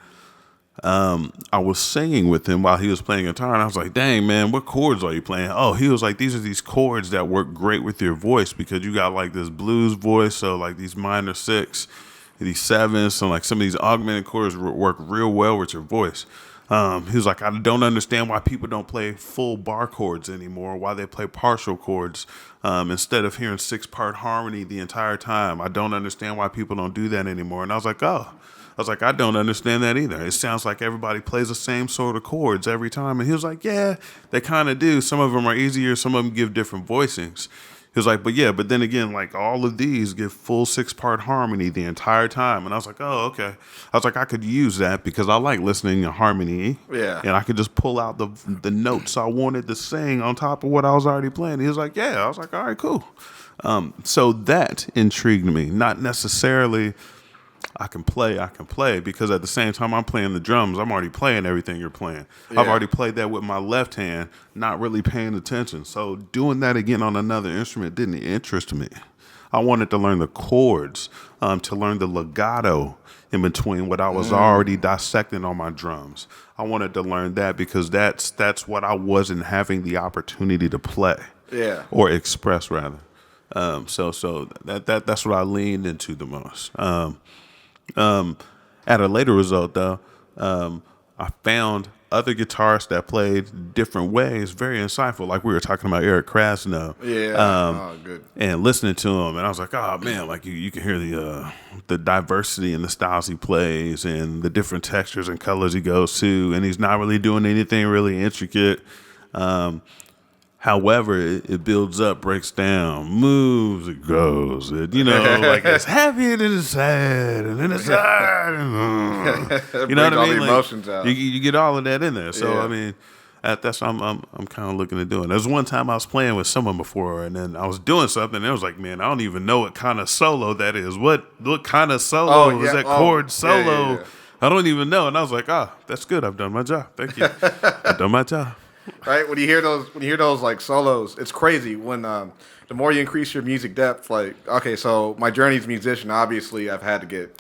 I was singing with him while he was playing guitar, and I was like, dang, man, what chords are you playing? Oh, he was like, these are these chords that work great with your voice because you got like this blues voice, so like these minor 6, these 7s, so like some of these augmented chords work real well with your voice. He was like, I don't understand why people don't play full bar chords anymore, why they play partial chords instead of hearing 6-part harmony the entire time. I don't understand why people don't do that anymore. And I was like, oh, was like, I don't understand that either. It sounds like everybody plays the same sort of chords every time. And he was like, yeah, they kind of do. Some of them are easier. Some of them give different voicings. He was like, but then again, like all of these give full 6-part harmony the entire time. And I was like, oh, okay. I was like, I could use that because I like listening to harmony. Yeah. And I could just pull out the notes I wanted to sing on top of what I was already playing. He was like, yeah. I was like, all right, cool. So that intrigued me. Not necessarily I can play because at the same time I'm playing the drums, I'm already playing everything you're playing. Yeah. I've already played that with my left hand, not really paying attention. So doing that again on another instrument didn't interest me. I wanted to learn the chords, to learn the legato in between what I was already dissecting on my drums. I wanted to learn that because that's what I wasn't having the opportunity to play. Yeah. Or express rather. So that's what I leaned into the most. At a later result, though, I found other guitarists that played different ways, very insightful. Like we were talking about Eric Krasno, good. and listening to him, and I was like, oh man, like you can hear the diversity in the styles he plays and the different textures and colors he goes to, and he's not really doing anything really intricate. However, it builds up, breaks down, moves, it goes. Like it's happy and then it's sad and then it's sad. And, you know what I mean? All the emotions out. You get all of that in there. So, Yeah. I mean, that's what I'm kind of looking at doing. There was one time I was playing with someone before, and then I was doing something, and it was like, man, I don't even know what kind of solo that is. What kind of solo is that chord solo? Yeah. I don't even know. And I was like, that's good. I've done my job. Thank you. I've done my job. Right, when you hear those like solos, it's crazy. When the more you increase your music depth, like okay, so my journey as a musician, obviously I've had to get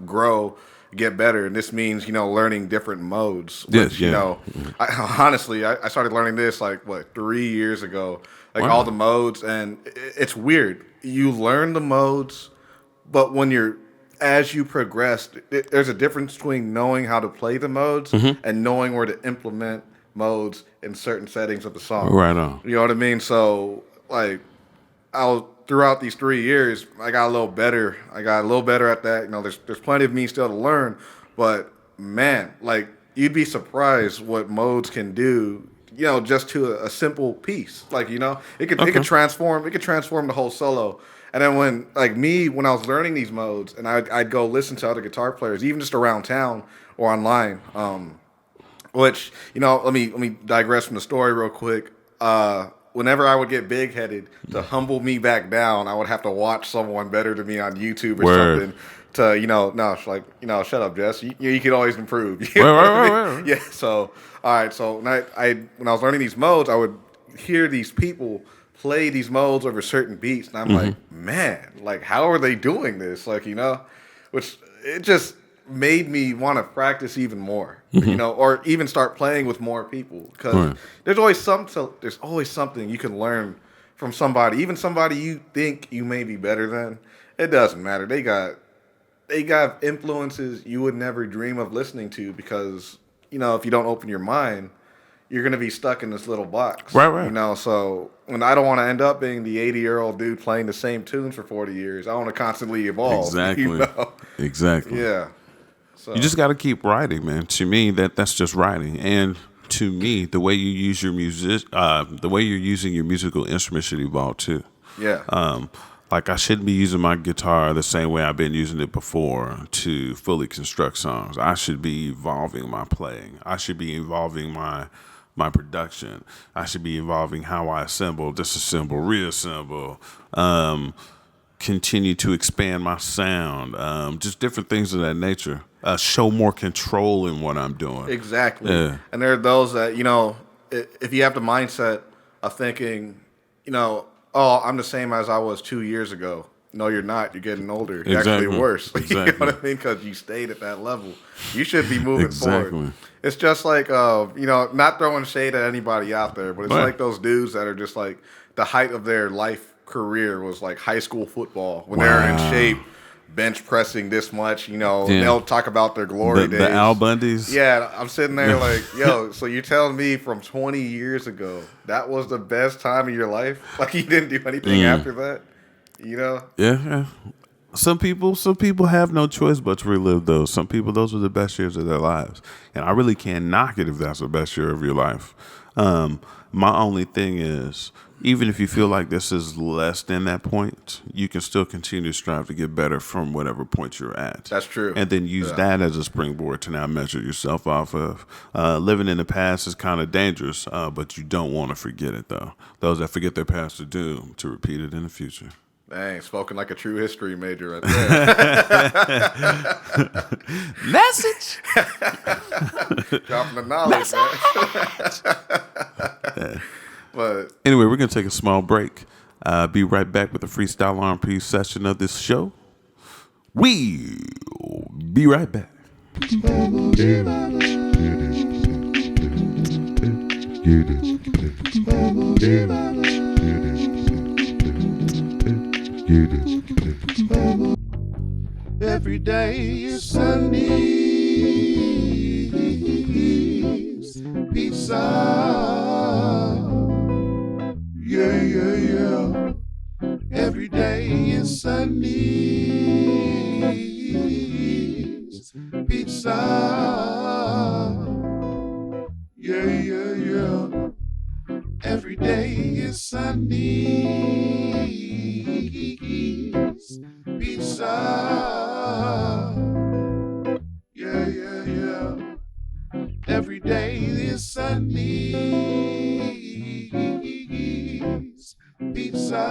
grow, get better, and this means learning different modes. Which, honestly, I started learning this like 3 years ago, like all the modes, and it's weird. You learn the modes, but as you progress, there's a difference between knowing how to play the modes and knowing where to implement modes in certain settings of the song. Right on. You know what I mean? So, like, throughout these 3 years, I got a little better. I got a little better at that. There's plenty of me still to learn, but man, like, you'd be surprised what modes can do. Just to a simple piece. Like, it could transform. It could transform the whole solo. And then when I was learning these modes, and I'd go listen to other guitar players, even just around town or online. Which, let me digress from the story real quick. Whenever I would get big-headed, to humble me back down, I would have to watch someone better than me on YouTube or something to, shut up, Jess. You can always improve. Right. Yeah, so, all right. So when I was learning these modes, I would hear these people play these modes over certain beats, and I'm like, man, like, how are they doing this? Like, which it just made me want to practice even more, or even start playing with more people, because there's always something you can learn from somebody, even somebody you think you may be better than. It doesn't matter. They got influences you would never dream of listening to, because if you don't open your mind, you're gonna be stuck in this little box. Right. So when I don't want to end up being the 80-year-old dude playing the same tunes for 40 years, I want to constantly evolve. Exactly. Exactly. Yeah. So. You just got to keep writing, man. To me, that's just writing. And to me, the way you use your the way you're using your musical instrument should evolve too. Yeah. Like I shouldn't be using my guitar the same way I've been using it before to fully construct songs. I should be evolving my playing. I should be evolving my production. I should be evolving how I assemble, disassemble, reassemble. Continue to expand my sound. Just different things of that nature. Show more control in what I'm doing. Exactly. Yeah. And there are those that, if you have the mindset of thinking, oh, I'm the same as I was 2 years ago. No, you're not. You're getting older. You're actually worse. Exactly. You know what I mean? Because you stayed at that level. You should be moving Exactly. forward. It's just like, not throwing shade at anybody out there, but it's like those dudes that are just like the height of their life career was like high school football when they're in shape, bench pressing this much, they'll talk about their glory days. The Al Bundys. Yeah, I'm sitting there like, yo, so you're telling me from 20 years ago, that was the best time of your life? Like you didn't do anything after that? Yeah. Some people have no choice but to relive those. Some people, those are the best years of their lives, and I really can't knock it if that's the best year of your life. My only thing is, even if you feel like this is less than that point, you can still continue to strive to get better from whatever point you're at. That's true. And then use that as a springboard to now measure yourself off of. Living in the past is kind of dangerous, but you don't want to forget it, though. Those that forget their past are doomed to repeat it in the future. Dang, spoken like a true history major right there. Message. Dropping the knowledge, man. But anyway, we're going to take a small break. Be right back with the freestyle R&B session of this show. We'll be right back. Every day is Sundays, pizza. Yeah, yeah, yeah. Every day is Sundays, pizza. Yeah, yeah, yeah. Every day is Sundays, pizza. Yeah, yeah, yeah. Every day is Sundays, pizza.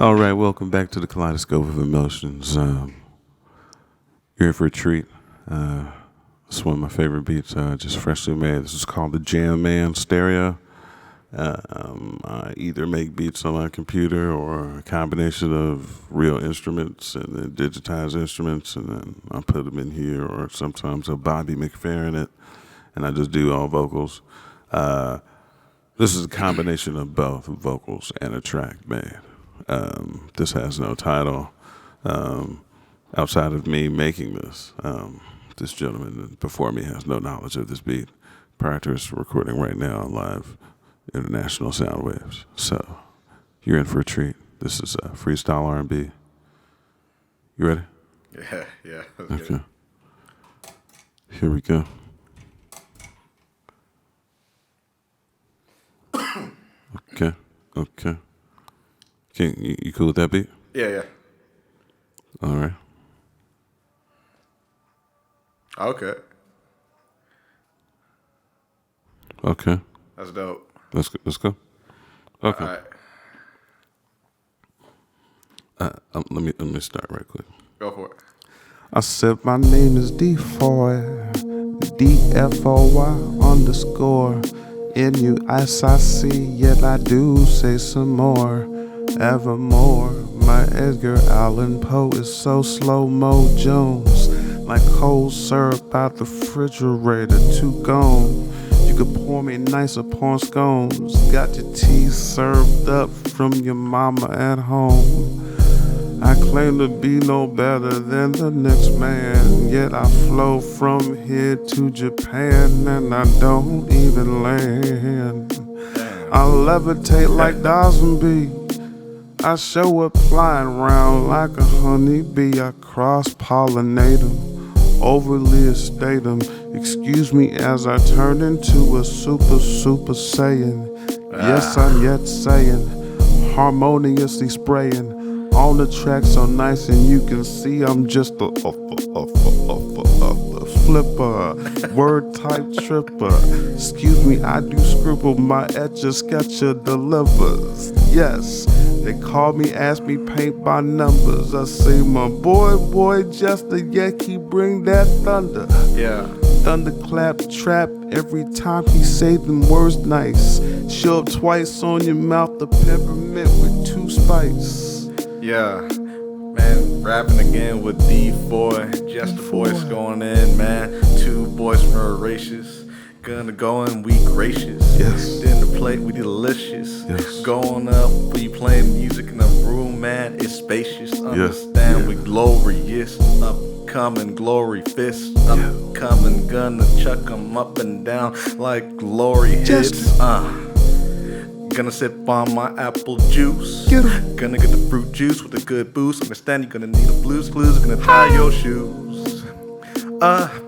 All right, welcome back to the Kaleidoscope of Emotions. You're in for a treat. It's one of my favorite beats, just freshly made. This is called the Jam Man Stereo. I either make beats on my computer or a combination of real instruments and then digitized instruments, and then I put them in here, or sometimes a Bobby McFerrin it, and I just do all vocals. This is a combination of both vocals and a track made. This has no title outside of me making this. This gentleman before me has no knowledge of this beat prior to us recording right now on live international sound waves. So you're in for a treat. This is freestyle R&B. You ready? Yeah. Okay. Good. Here we go. Okay. You cool with that beat? Yeah. All right. Okay. That's dope. Let's go. Okay. All right. Let me start right quick. Go for it. I said my name is D4, DFOY underscore NUSIC, yet I do say some more, evermore. My Edgar Allan Poe is so slow-mo Jones, like cold syrup out the refrigerator, too gone. You could pour me nice upon scones, got your tea served up from your mama at home. I claim to be no better than the next man, yet I flow from here to Japan and I don't even land. I levitate like Dawson. I show up flying around like a honeybee. I cross-pollinate them, overly estate them. Excuse me as I turn into a super saiyan. Yes, I'm yet saying, harmoniously spraying on the track so nice, and you can see I'm just a flipper, word type tripper. Excuse me, I do scribble, my etch-a-sketcher delivers. Yes, they call me, ask me, paint by numbers. I say my boy Jester, yeah, he bring that thunder. Yeah. Thunderclap trap every time he say them words nice. Show up twice on your mouth, the peppermint with 2 spice. Yeah, man, rapping again with D4, just the voice going in, man. 2 boys from Horatius, Gonna go and we gracious. Yes. Dinner plate, we delicious. Yes. Going up, we playing music in the room, man. It's spacious. Understand Yeah. we glorious. Upcoming glory fist. Upcoming gonna chuck 'em up and down like glory hits. Gonna sip on my apple juice. Gonna get the fruit juice with a good boost. Understand you're gonna need a blues clues. Gonna tie your shoes.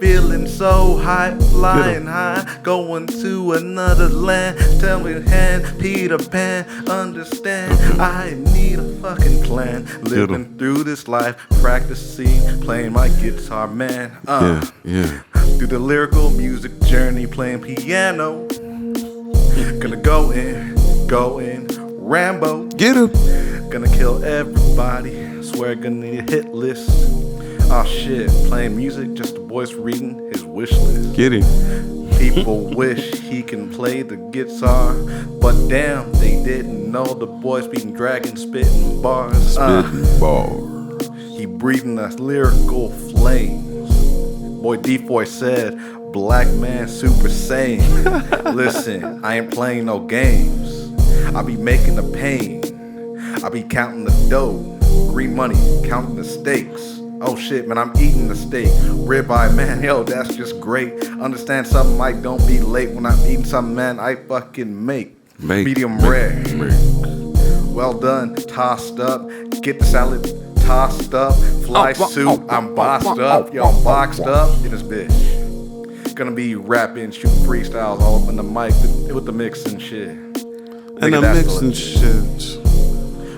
Feeling so high, flying high, going to another land. Tell me, hand, Peter Pan, understand? I need a fucking plan. Living through this life, practicing, playing my guitar, man. Through the lyrical music journey, playing piano. Gonna go in, Rambo. Get him. Gonna kill everybody. Swear gonna need a hit list. Oh shit, playing music, just the voice reading his wish list. Get him. People wish he can play the guitar, but damn, they didn't know the boy's beating dragons, spitting bars. Spitting bar. He breathing the lyrical flames. Boy D-Boy said, black man super sane. Listen, I ain't playing no games. I be making the pain. I be counting the dough. Green money, counting the stakes. Oh shit, man, I'm eating the steak. Ribeye, man, yo, that's just great. Understand something, I don't be late. When I'm eating something, man, I fucking make medium rare. Well done, tossed up. Get the salad tossed up. Fly suit, I'm bossed up. Yo, I'm boxed up in this bitch. Gonna be rapping, shooting freestyles all up in the mic with the mix and shit. And I'm mixing shit.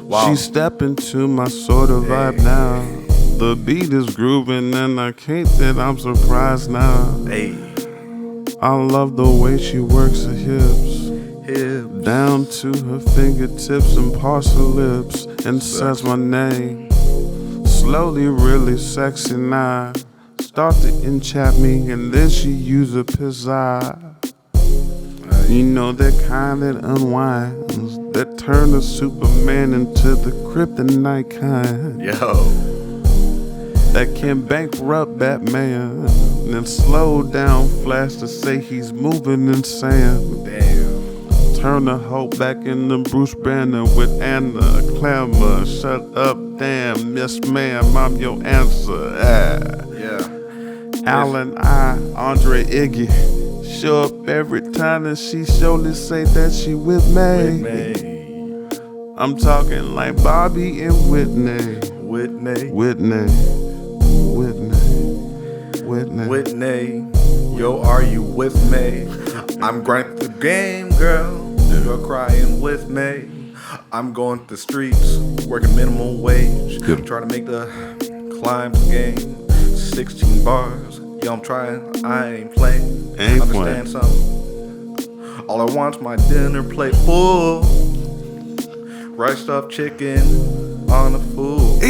Wow. She stepping to my sort of vibe now. The beat is grooving and I can't say I'm surprised now. Hey. I love the way she works her hips. Down to her fingertips and parts her lips and says my name. Slowly, really sexy now. Start to enchant me and then she use a pizza. You know that kind that unwinds, that turn a Superman into the kryptonite kind. Yo. That can bankrupt Batman and slow down Flash to say he's moving insane. Damn. Turn the hoe back into Bruce Banner with Anna Clamor. Shut up, damn, Miss Ma'am, I'm your answer. Yeah. Alan Andre Iggy. Show up every time and she surely say that she with me. I'm talking like Bobby and Whitney. Whitney, yo, are you with me? I'm grinding the game, girl. You're crying with me. I'm going to the streets, working minimum wage. Trying to make the climb game. 16 bars, yo, I'm trying, I ain't playing. Understand something? All I want's my dinner plate full. Rice stuffed chicken on the food.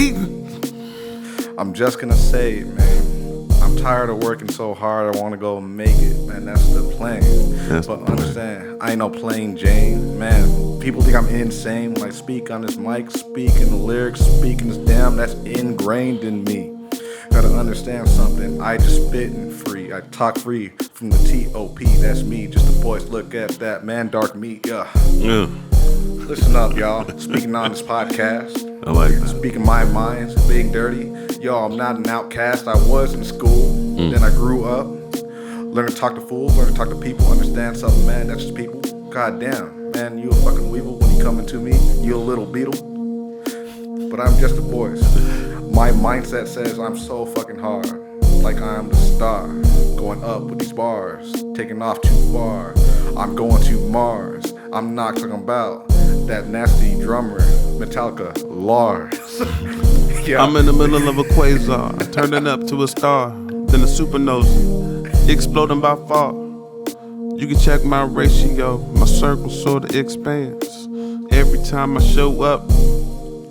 I'm just gonna say, man, I'm tired of working so hard, I wanna go make it, man, that's the plan. But understand, I ain't no plain Jane, man. People think I'm insane when I speak on this mic, speaking the lyrics, speaking this damn, that's ingrained in me. Gotta understand something, I just spittin' free, I talk free from the T.O.P., that's me, just the voice, look at that, man, dark meat, yeah. Listen up, y'all, speaking on this podcast. I like that. Speaking my mind, being dirty. Yo, I'm not an outcast. I was in school. Then I grew up. Learn to talk to fools, learn to talk to people, understand something, man. That's just people. God damn, man, you a fucking weevil when you coming to me. You a little beetle. But I'm just a voice. My mindset says I'm so fucking hard. Like I'm the star. Going up with these bars. Taking off too far. I'm going to Mars. I'm not talking about that nasty drummer, Metallica, Lars. Yeah. I'm in the middle of a quasar, turning up to a star, then a supernova, exploding by far. You can check my ratio, my circle sorta expands. Every time I show up,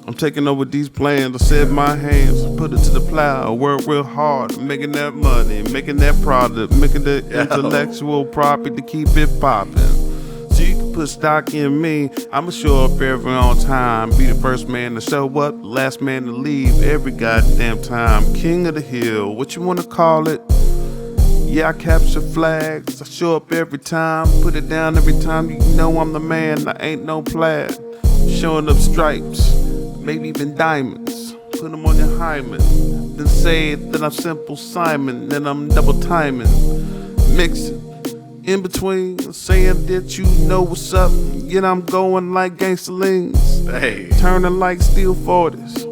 I'm taking over these plans. I set my hands, put it to the plow, work real hard, making that money, making that product, making the intellectual property to keep it popping. So you can put stock in me. I'ma show up every on time. Be the first man to show up, last man to leave every goddamn time. King of the hill, what you wanna call it? Yeah, I capture flags. I show up every time, put it down every time. You know I'm the man, I ain't no plaid. Showing up stripes, maybe even diamonds. Put them on your hymen. Then say that I'm Simple Simon, then I'm double timing. Mixing in between, saying that you know what's up. Yet I'm going like gangsta-lings. Hey. Turning like steel 40s.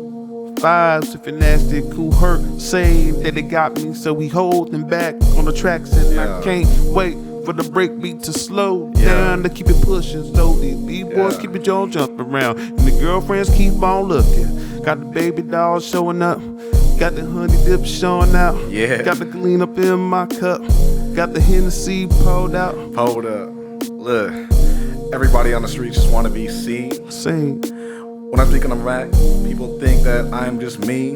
Vibes if you're nasty, cool hurt. Saying that it got me, so we holding back on the tracks. And I can't wait for the break beat to slow down, to keep it pushing slowly. B-boys keep it on jumping around, and the girlfriends keep on looking. Got the baby doll showing up, got the honey dip showing out. Got the clean up in my cup, got the Hennessy pulled out. Hold up. Look, everybody on the streets just want to be seen. Sing. When I'm thinking I'm rap, people think that I'm just me.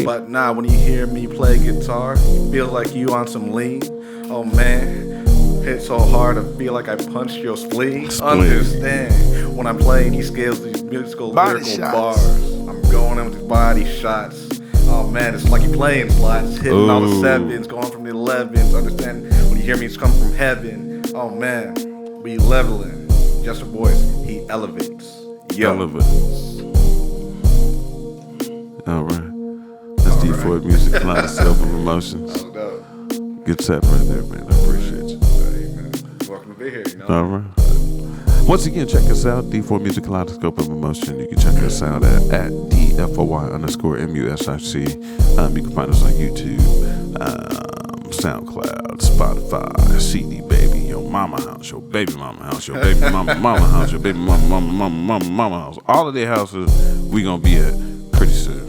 But nah, when you hear me play guitar, you feel like you on some lean. Oh man, hit so hard I feel like I punched your spleen. Understand, when I'm playing these scales, these musical lyrical bars, I'm going in with these body shots. Oh man, it's like you're playing slots, hitting all the sevens, going from the 11s. Understand, when you hear me, it's coming from heaven. Oh man, we leveling. Jesser voice, he elevates. Elevates. All right. That's D4 Music, Kaleidoscope of Emotions. Good set right there, man. I appreciate you. Hey, man. Welcome to be here, you know? All right. Once again, check us out, D4 Music, Kaleidoscope of Emotion. You can check us out at DFOY_MUSIC. You can find us on YouTube, SoundCloud, Spotify, CD Baby, your mama house, your baby mama house, your baby mama house, your baby mama house. All of their houses we gonna be at pretty soon.